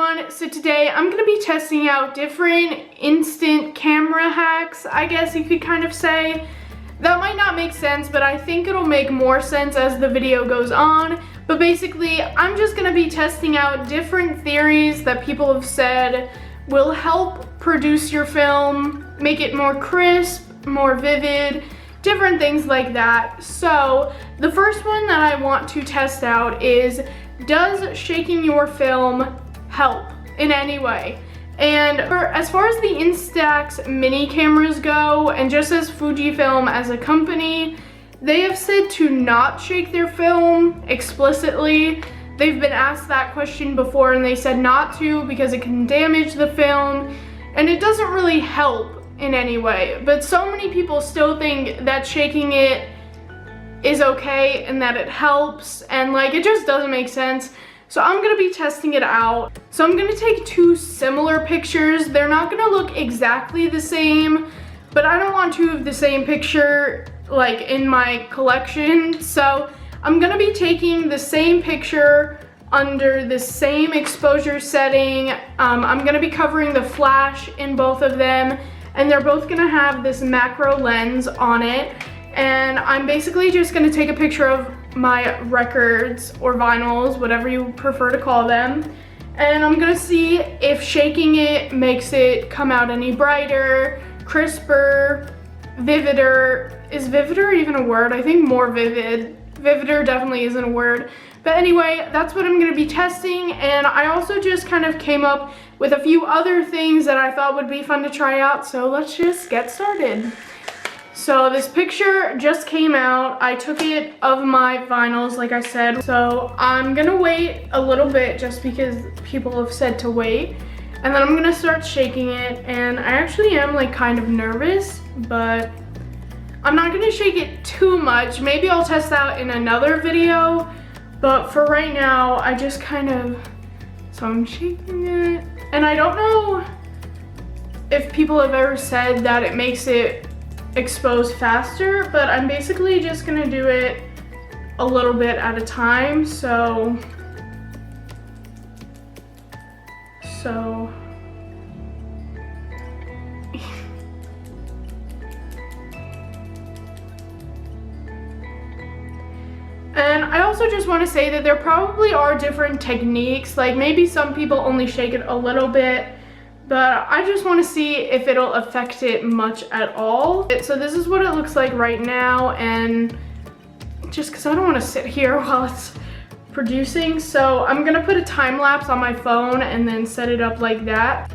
everyone. So today I'm going to be testing out different instant camera hacks, I guess you could kind of say. That might not make sense, but I think it'll make more sense as the video goes on. But basically, I'm just going to be testing out different theories that people have said will help produce your film, make it more crisp, more vivid, different things like that. So the first one that I want to test out is, does shaking your film help in any way? And as far as the Instax mini cameras go, and just as Fujifilm as a company, they have said to not shake their film explicitly. They've been asked that question before and they said not to because it can damage the film and it doesn't really help in any way. But so many people still think that shaking it is okay and that it helps, and like it just doesn't make sense. So I'm gonna be testing it out. So I'm gonna take two similar pictures. They're not gonna look exactly the same, but I don't want two of the same picture like in my collection. So I'm gonna be taking the same picture under the same exposure setting. I'm gonna be covering the flash in both of them, and they're both gonna have this macro lens on it. And I'm basically just gonna take a picture of my records or vinyls, whatever you prefer to call them. And I'm gonna see if shaking it makes it come out any brighter, crisper, vivider. Is vivider even a word? I think more vivid. Vivider definitely isn't a word. But anyway, that's what I'm gonna be testing. And I also just kind of came up with a few other things that I thought would be fun to try out. So let's just get started. So this picture just came out. I took it of my vinyls, like I said. So I'm gonna wait a little bit just because people have said to wait. And then I'm gonna start shaking it. And I actually am like kind of nervous, but I'm not gonna shake it too much. Maybe I'll test out in another video. But for right now, I just kind of, so I'm shaking it. And I don't know if people have ever said that it makes it expose faster, but I'm basically just gonna do it a little bit at a time. So and I also just want to say that there probably are different techniques. Like maybe some people only shake it a little bit, but I just want to see if it'll affect it much at all. So this is what it looks like right now, and just because I don't want to sit here while it's producing, so I'm gonna put a time lapse on my phone and then set it up like that.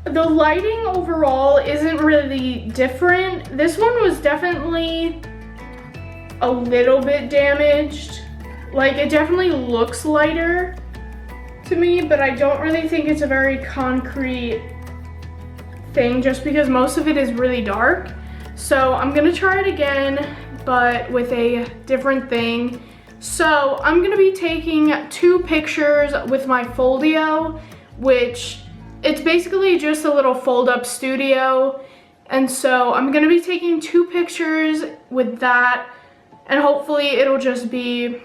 The lighting overall isn't really different. This one was definitely a little bit damaged. Like it definitely looks lighter to me, but I don't really think it's a very concrete thing just because most of it is really dark. So I'm gonna try it again, but with a different thing. So I'm gonna be taking two pictures with my Foldio, which it's basically just a little fold-up studio. And so I'm gonna be taking two pictures with that, and hopefully it'll just be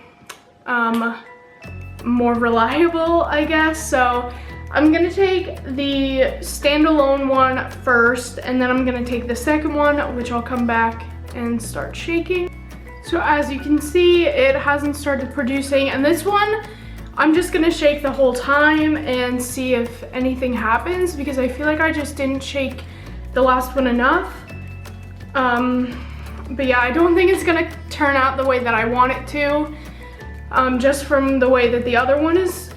more reliable, I guess. So I'm gonna take the standalone one first, and then I'm gonna take the second one, which I'll come back and start shaking. So as you can see, it hasn't started producing, and this one I'm just gonna shake the whole time and see if anything happens, because I feel like I just didn't shake the last one enough. But yeah, I don't think it's gonna turn out the way that I want it to, just from the way that the other one is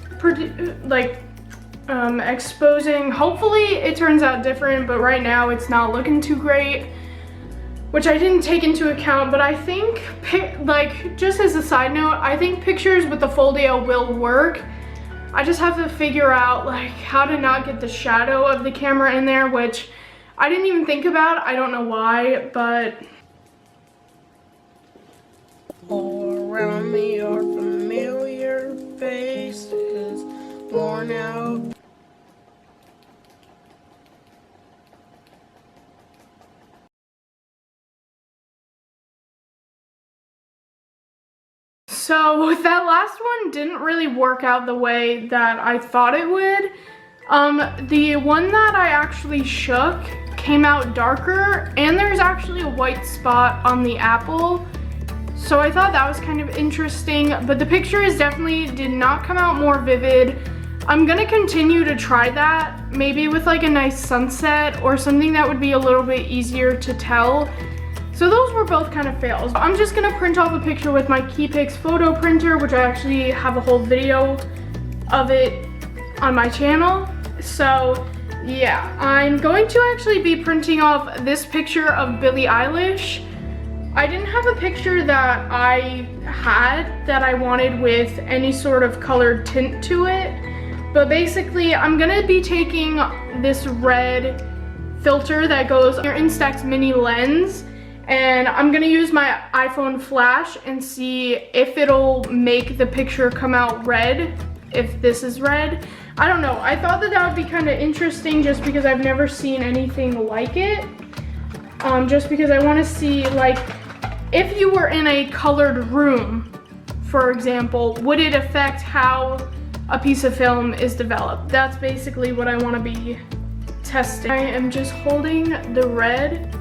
exposing. Hopefully it turns out different, but right now it's not looking too great, which I didn't take into account. But I think, like, just as a side note, I think pictures with the Foldio will work. I just have to figure out like how to not get the shadow of the camera in there, which I didn't even think about. I don't know why, but all around me are familiar faces, worn out. So that last one didn't really work out the way that I thought it would. The one that I actually shook came out darker, and there's actually a white spot on the apple. So I thought that was kind of interesting, but the pictures definitely did not come out more vivid. I'm gonna continue to try that, maybe with like a nice sunset or something that would be a little bit easier to tell. So those were both kind of fails. I'm just gonna print off a picture with my Keypix photo printer, which I actually have a whole video of it on my channel. So yeah, I'm going to actually be printing off this picture of Billie Eilish. I didn't have a picture that I had that I wanted with any sort of colored tint to it. But basically, I'm gonna be taking this red filter that goes on your Instax mini lens, and I'm gonna use my iPhone flash and see if it'll make the picture come out red, if this is red. I don't know, I thought that would be kind of interesting just because I've never seen anything like it. Just because I wanna see, like, if you were in a colored room, for example, would it affect how a piece of film is developed? That's basically what I want to be testing. I am just holding the red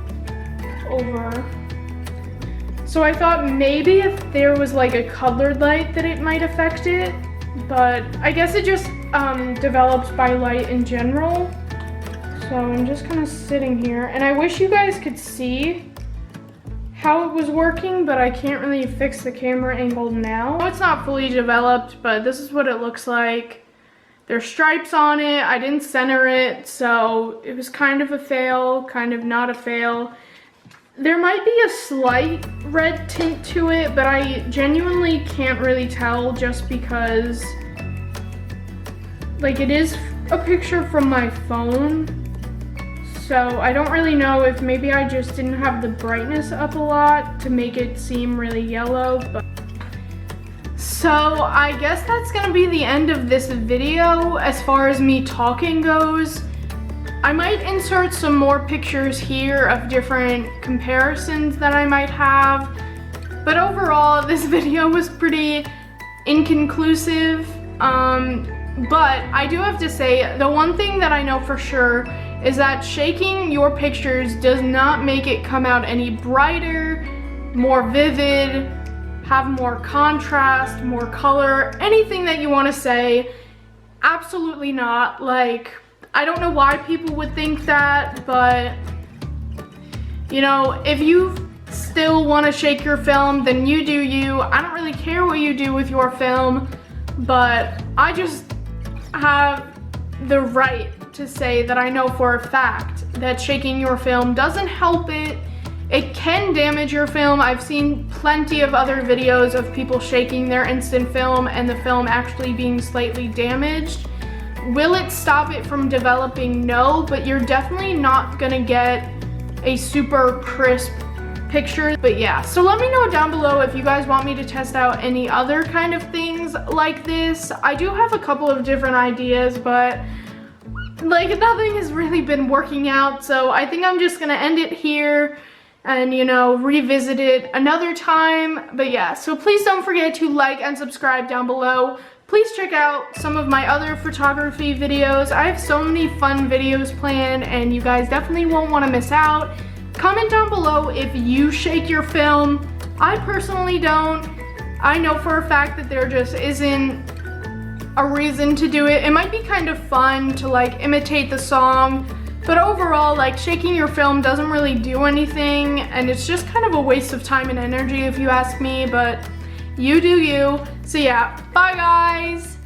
over. So I thought maybe if there was like a colored light that it might affect it, but I guess it just develops by light in general. So I'm just kind of sitting here, and I wish you guys could see how it was working, but I can't really fix the camera angle now. It's not fully developed, but this is what it looks like. There's stripes on it. I didn't center it, so it was kind of a fail, kind of not a fail. There might be a slight red tint to it, but I genuinely can't really tell just because, like, it is a picture from my phone. So I don't really know if maybe I just didn't have the brightness up a lot to make it seem really yellow. But so I guess that's gonna be the end of this video as far as me talking goes. I might insert some more pictures here of different comparisons that I might have. But overall, this video was pretty inconclusive. But I do have to say, the one thing that I know for sure is that shaking your pictures does not make it come out any brighter, more vivid, have more contrast, more color, anything that you want to say. Absolutely not. Like, I don't know why people would think that, but you know, if you still want to shake your film, then you do you. I don't really care what you do with your film, but I just have the right to say that I know for a fact that shaking your film doesn't help it. It can damage your film. I've seen plenty of other videos of people shaking their instant film and the film actually being slightly damaged. Will it stop it from developing? No, but you're definitely not gonna get a super crisp picture. But yeah, so let me know down below if you guys want me to test out any other kind of things like this. I do have a couple of different ideas, but like, nothing has really been working out, so I think I'm just gonna end it here and, you know, revisit it another time. But yeah, so please don't forget to like and subscribe down below. Please check out some of my other photography videos. I have so many fun videos planned, and you guys definitely won't want to miss out. Comment down below if you shake your film. I personally don't. I know for a fact that there just isn't a reason to do it. It might be kind of fun to like imitate the song, but overall, like, shaking your film doesn't really do anything, and it's just kind of a waste of time and energy if you ask me, but you do you. So yeah, bye guys.